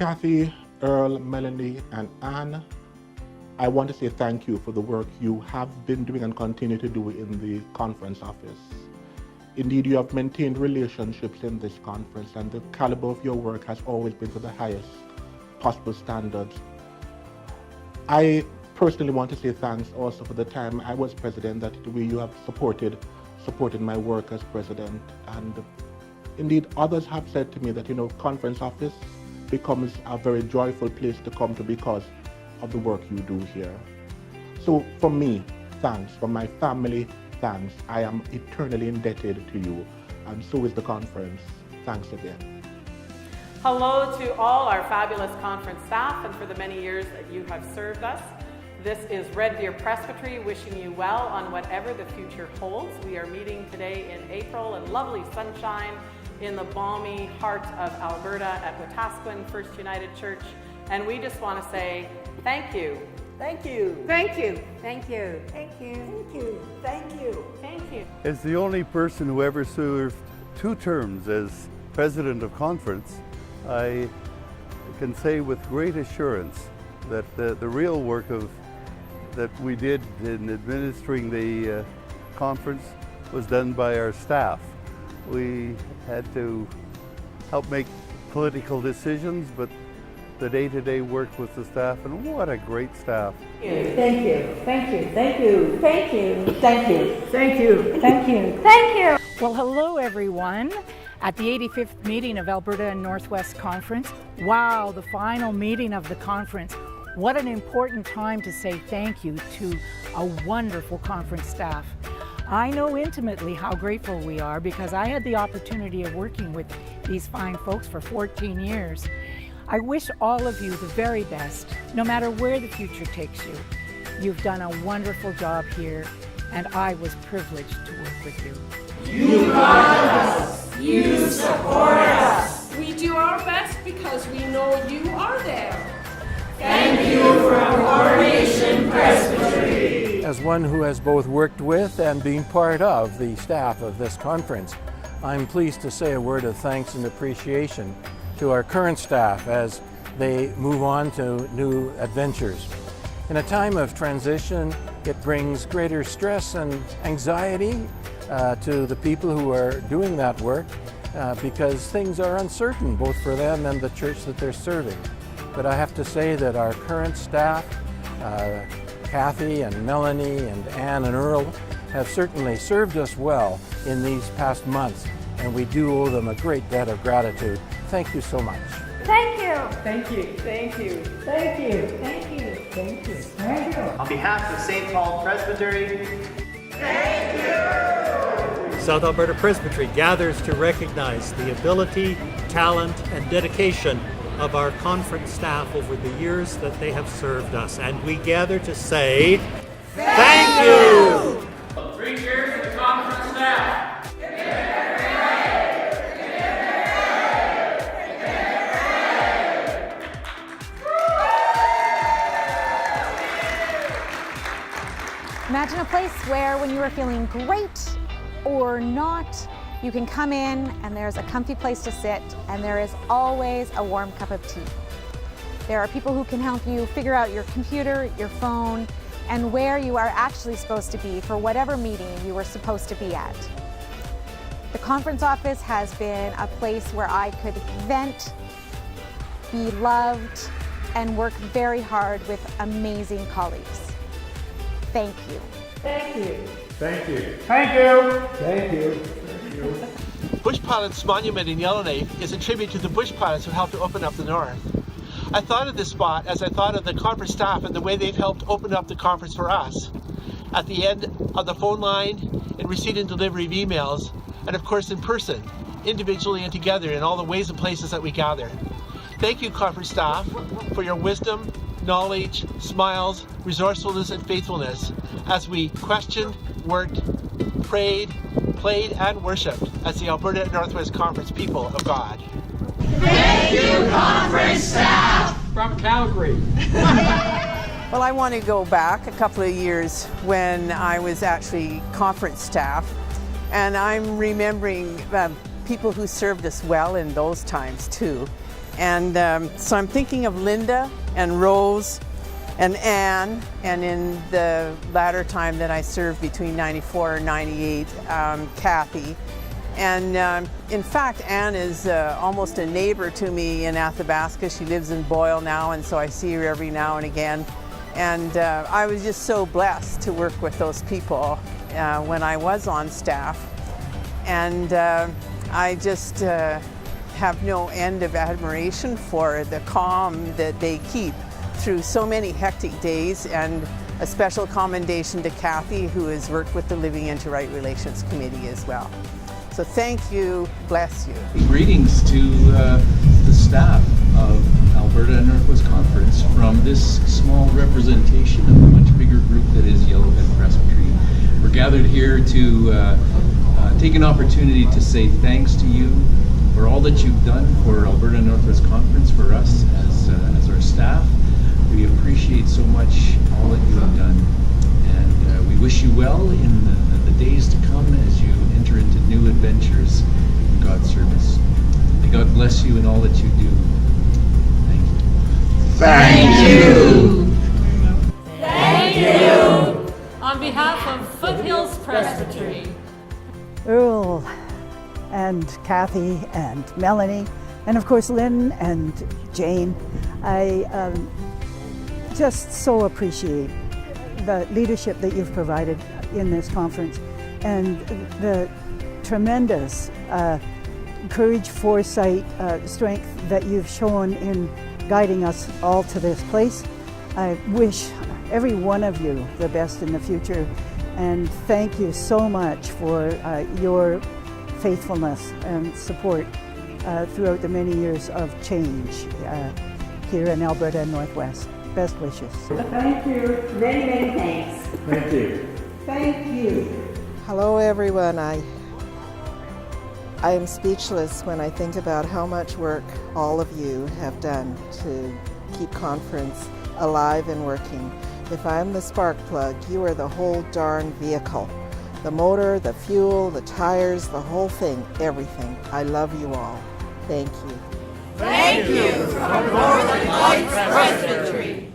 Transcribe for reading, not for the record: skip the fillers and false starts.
Kathy, Earl, Melanie, and Anne, I want to say thank you for the work you have been doing and continue to do in the conference office. Indeed, you have maintained relationships in this conference, and the caliber of your work has always been to the highest possible standards. I personally want to say thanks also for the time I was president, that the way you have supported my work as president. And indeed, others have said to me that, conference office becomes a very joyful place to come to because of the work you do here. So for me, thanks. For my family, thanks. I am eternally indebted to you, and so is the conference. Thanks again. Hello to all our fabulous conference staff and for the many years that you have served us. This is Red Deer Presbytery wishing you well on whatever the future holds. We are meeting today in April in lovely sunshine in the balmy heart of Alberta at Wetaskiwin First United Church. And we just want to say thank you. Thank you. Thank you. Thank you. Thank you. Thank you. Thank you. Thank you. As the only person who ever served 2 terms as president of conference, I can say with great assurance that the real work that we did in administering the conference was done by our staff. We had to help make political decisions, but the day-to-day work with the staff, and what a great staff. Thank you. Thank you. Thank you. Thank you. Thank you. Thank you. Thank you. Thank you. Well, hello everyone at the 85th meeting of Alberta and Northwest Conference. Wow, the final meeting of the conference. What an important time to say thank you to a wonderful conference staff. I know intimately how grateful we are because I had the opportunity of working with these fine folks for 14 years. I wish all of you the very best, no matter where the future takes you. You've done a wonderful job here, and I was privileged to work with you. You guide us. You support us. We do our best because we know you are there. Thank you from Coronation Presbytery. As one who has both worked with and been part of the staff of this conference, I'm pleased to say a word of thanks and appreciation to our current staff as they move on to new adventures. In a time of transition, it brings greater stress and anxiety to the people who are doing that work because things are uncertain both for them and the church that they're serving. But I have to say that our current staff, Kathy and Melanie and Anne and Earl, have certainly served us well in these past months, and we do owe them a great debt of gratitude. Thank you so much. Thank you. Thank you. Thank you. Thank you. Thank you. Thank you. Thank you. On behalf of St. Paul Presbytery, Thank you. South Alberta Presbytery gathers to recognize the ability, talent, and dedication of our conference staff over the years that they have served us. And we gather to say, thank you! 3 cheers for the conference staff. Imagine a place where when you are feeling great or not, you can come in and there's a comfy place to sit and there is always a warm cup of tea. There are people who can help you figure out your computer, your phone, and where you are actually supposed to be for whatever meeting you were supposed to be at. The conference office has been a place where I could vent, be loved, and work very hard with amazing colleagues. Thank you. Thank you. Thank you. Thank you. Thank you. Thank you. Bush Pilots Monument in Yellowknife is a tribute to the Bush Pilots who helped to open up the North. I thought of this spot as I thought of the conference staff and the way they've helped open up the conference for us. At the end of the phone line, in receipt and delivery of emails, and of course in person, individually and together in all the ways and places that we gather. Thank you, conference staff, for your wisdom, knowledge, smiles, resourcefulness, and faithfulness as we questioned, worked, prayed, played, and worshipped as the Alberta and Northwest Conference people of God. Thank you, conference staff. From Calgary. Well, I want to go back a couple of years when I was actually conference staff, and I'm remembering people who served us well in those times too. And so I'm thinking of Linda and Rose and Anne, and in the latter time that I served between 94 and 98, Kathy. And in fact, Anne is almost a neighbor to me in Athabasca. She lives in Boyle now, and so I see her every now and again. And I was just so blessed to work with those people when I was on staff. And I just have no end of admiration for the calm that they keep through so many hectic days, and a special commendation to Kathy, who has worked with the Living Interright Relations Committee as well. So thank you, bless you. Greetings to the staff of Alberta and Northwest Conference from this small representation of a much bigger group that is Yellowhead Presbytery. We're gathered here to take an opportunity to say thanks to you for all that you've done for Alberta and Northwest Conference, for us as our staff. We appreciate so much all that you have done, and we wish you well in the days to come as you enter into new adventures in God's service. May God bless you in all that you do. Thank you. Thank you. Thank you. On behalf of Foothills Presbytery, Earl and Kathy and Melanie, and of course Lynn and Jane, I just so appreciate the leadership that you've provided in this conference and the tremendous courage, foresight, strength that you've shown in guiding us all to this place. I wish every one of you the best in the future, and thank you so much for your faithfulness and support throughout the many years of change here in Alberta and Northwest. Best wishes. Thank you. Many, many thanks. Thank you. Thank you. Hello everyone. I am speechless when I think about how much work all of you have done to keep conference alive and working. If I'm the spark plug, you are the whole darn vehicle. The motor, the fuel, the tires, the whole thing, everything. I love you all. Thank you. Thank you from Northern Lights Presbytery.